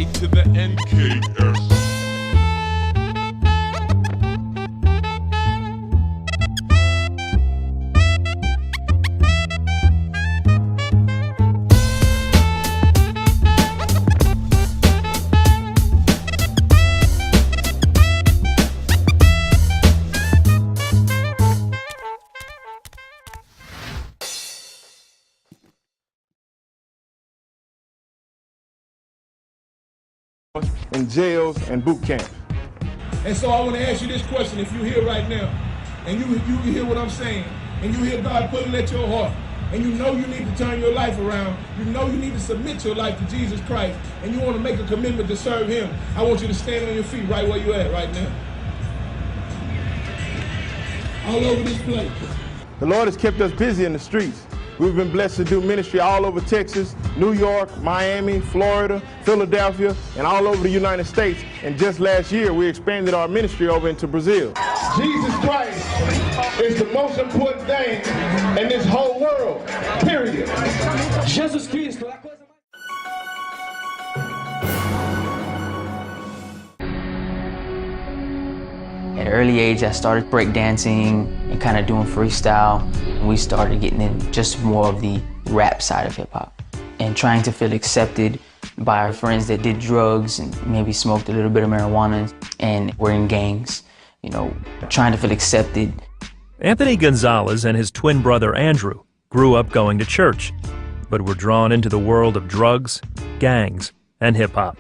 A to the NKS. In jails and boot camps. And so I want to ask you this question. If you're here right now, and you hear what I'm saying, and you hear God pulling at your heart, and you know you need to turn your life around, you know you need to submit your life to Jesus Christ, and you want to make a commitment to serve Him, I want you to stand on your feet right where you're at right now. All over this place. The Lord has kept us busy in the streets. We've been blessed to do ministry all over Texas, New York, Miami, Florida, Philadelphia, and all over the United States. And just last year, we expanded our ministry over into Brazil. Jesus Christ is the most important thing in this whole world, period. Jesus Christ. At an early age, I started breakdancing and kind of doing freestyle. And we started getting in just more of the rap side of hip hop and trying to feel accepted by our friends that did drugs and maybe smoked a little bit of marijuana and were in gangs, you know, trying to feel accepted. Anthony Gonzalez and his twin brother Andrew grew up going to church, but were drawn into the world of drugs, gangs, and hip hop.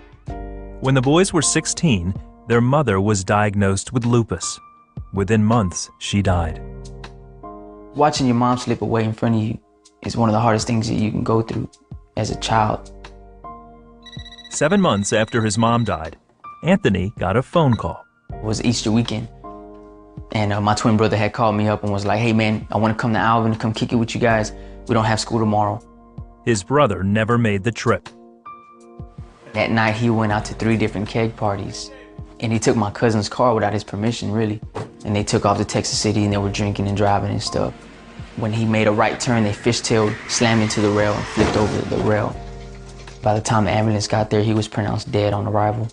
When the boys were 16, their mother was diagnosed with lupus. Within months, she died. Watching your mom slip away in front of you is one of the hardest things that you can go through as a child. 7 months after his mom died, Anthony got a phone call. It was Easter weekend, and my twin brother had called me up and was like, "Hey man, I want to come to Alvin to come kick it with you guys. We don't have school tomorrow." His brother never made the trip. That night he went out to 3 different keg parties, and he took my cousin's car without his permission, really. And they took off to Texas City and they were drinking and driving and stuff. When he made a right turn, they fishtailed, slammed into the rail and flipped over the rail. By the time the ambulance got there, he was pronounced dead on arrival.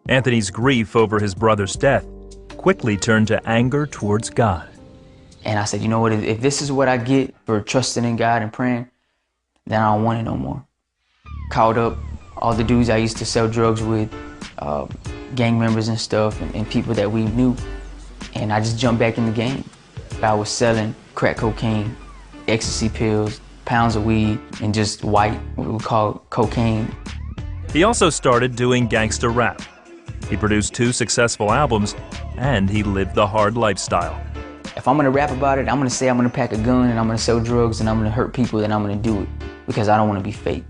Anthony's grief over his brother's death quickly turned to anger towards God. And I said, you know what, if this is what I get for trusting in God and praying, then I don't want it no more. Called up all the dudes I used to sell drugs with, gang members and stuff, and people that we knew. And I just jumped back in the game. I was selling crack cocaine, ecstasy pills, pounds of weed, and just white, what we call cocaine. He also started doing gangster rap. He produced 2 successful albums, and he lived the hard lifestyle. If I'm gonna rap about it, I'm gonna say I'm gonna pack a gun and I'm gonna sell drugs and I'm gonna hurt people, then I'm gonna do it, because I don't wanna be fake.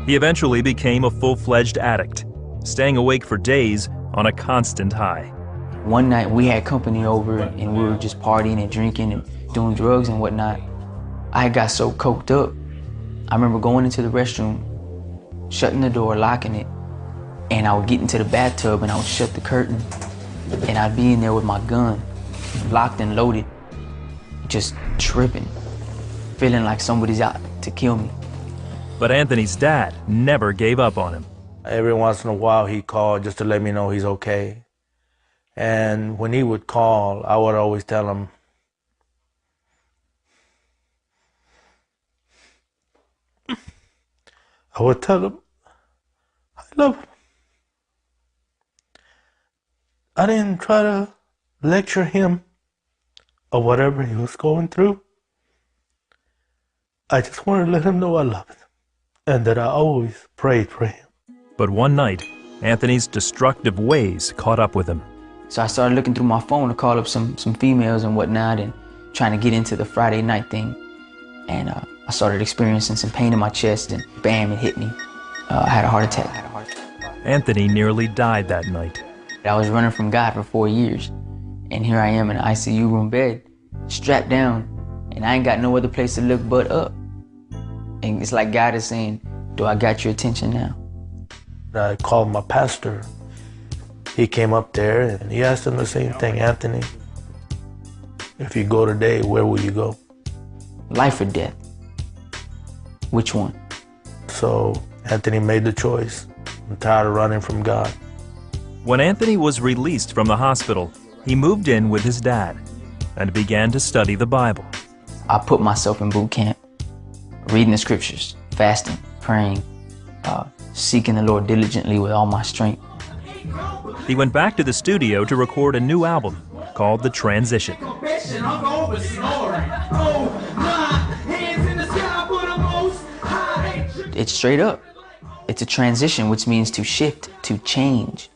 He eventually became a full-fledged addict, staying awake for days on a constant high. One night we had company over and we were just partying and drinking and doing drugs and whatnot. I got so coked up. I remember going into the restroom, shutting the door, locking it, and I would get into the bathtub and I would shut the curtain, and I'd be in there with my gun, locked and loaded, just tripping, feeling like somebody's out to kill me. But Anthony's dad never gave up on him. Every once in a while he called just to let me know he's okay. And when he would call, I would always tell him, I love him. I didn't try to lecture him or whatever he was going through. I just wanted to let him know I loved him and that I always prayed for him. But one night, Anthony's destructive ways caught up with him. So I started looking through my phone to call up some females and whatnot and trying to get into the Friday night thing. And I started experiencing some pain in my chest, and bam, it hit me. I had a heart attack. Anthony nearly died that night. I was running from God for 4 years, and here I am in an ICU room bed, strapped down, and I ain't got no other place to look but up. And it's like God is saying, do I got your attention now? I called my pastor. He came up there and he asked him the same thing, Anthony, if you go today, where will you go? Life or death? Which one? So Anthony made the choice I'm tired of running from God. When Anthony was released from the hospital, he moved in with his dad and began to study the Bible. I put myself in boot camp, reading the scriptures, fasting, praying, seeking the Lord diligently with all my strength. He went back to the studio to record a new album called The Transition. It's straight up. It's a transition, which means to shift, to change.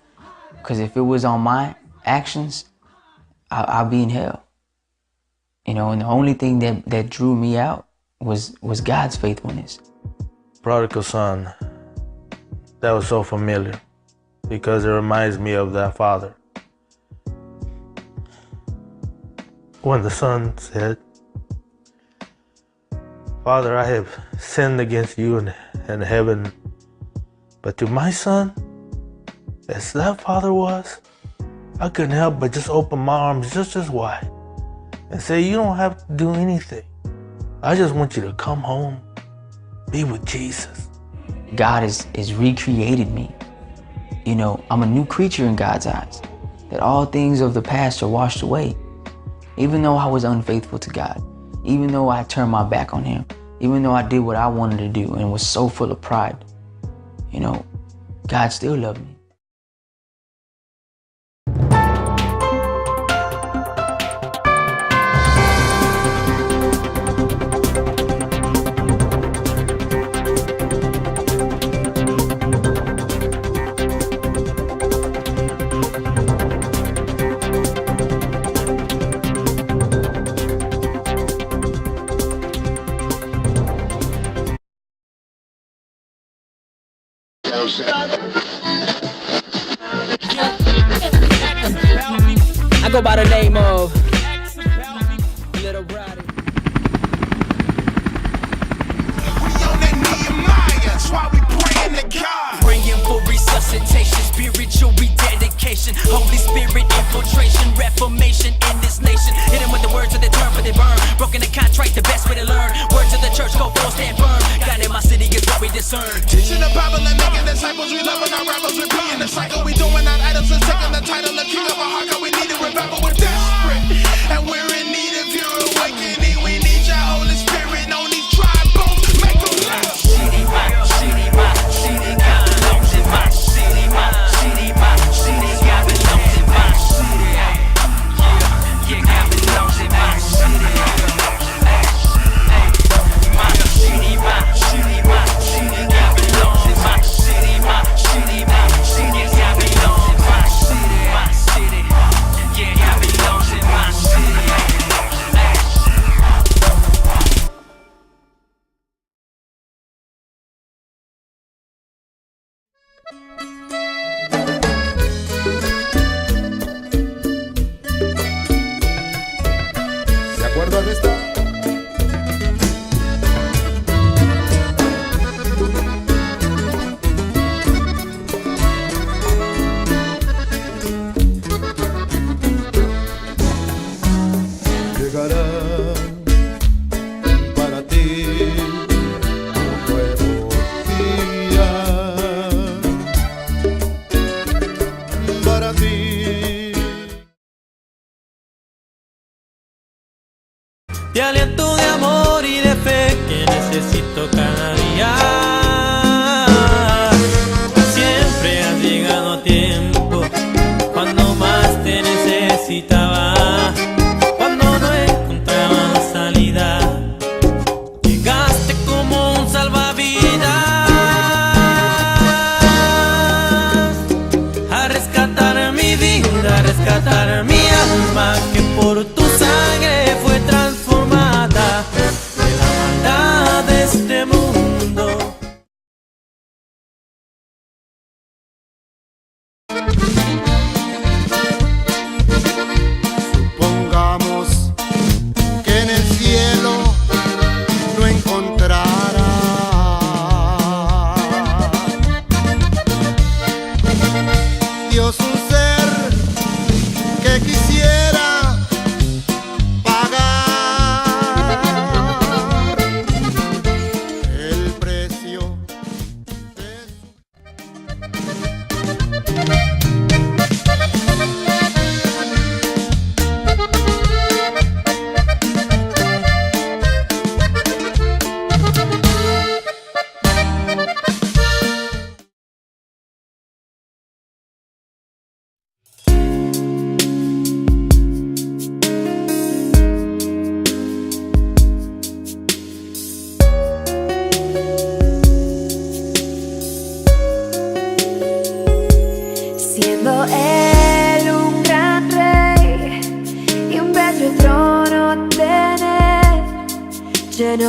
Because if it was on my actions, I'll be in hell. You know, and the only thing that drew me out was God's faithfulness. Prodigal son, that was so familiar because it reminds me of that father. When the son said, Father, I have sinned against you and heaven, but to my son, as that father was, I couldn't help but just open my arms just wide and say, you don't have to do anything. I just want you to come home, be with Jesus. God has recreated me. You know, I'm a new creature in God's eyes, that all things of the past are washed away. Even though I was unfaithful to God, even though I turned my back on him, even though I did what I wanted to do and was so full of pride, you know, God still loved me. I go by the name of Little Brody. We on that Nehemiah, that's why we praying to God. Praying for resuscitation, spiritual rededication, Holy Spirit infiltration, reformation in this nation. Hit them with the words of the term, but they burn. Broken the contract, the best way to learn. Words of the church, go forth, stand firm. God in my city is what we discern. Teaching the Bible and making disciples. We loving our rivals, we being the cycle. We doing our idols and taking the title of King of our heart. God, we need a revival, we're desperate. And we're in need of your awakening. We need your Holy Spirit on these dry bones. Make them live. City, my city, my city, God belongs in my city, my city, my city, God belongs in my city. Yeah, God belongs in my city. My city, my city, my city, God belongs in my city, my city, my city, God belongs in my city, my city. Yeah, God belongs in my city. ¿De acuerdo a esta? Llegará para ti un nuevo día,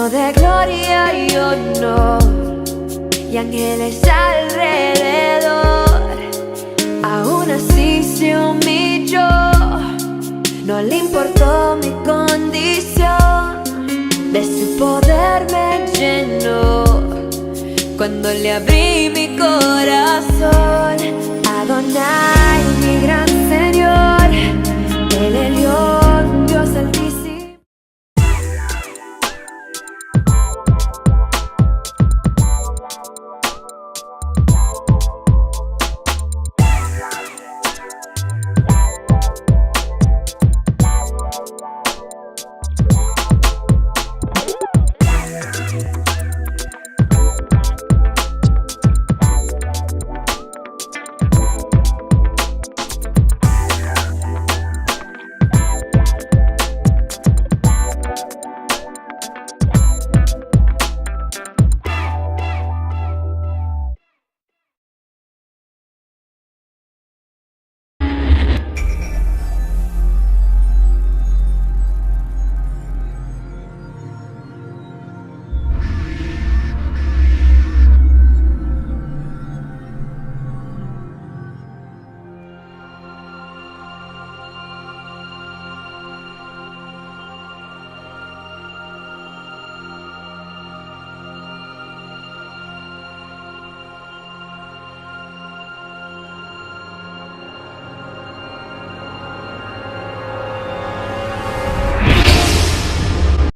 lleno de gloria y honor, y ángeles alrededor. Aún así se humilló, no le importó mi condición, de su poder me llenó cuando le abrí mi corazón. Adonai, mi gran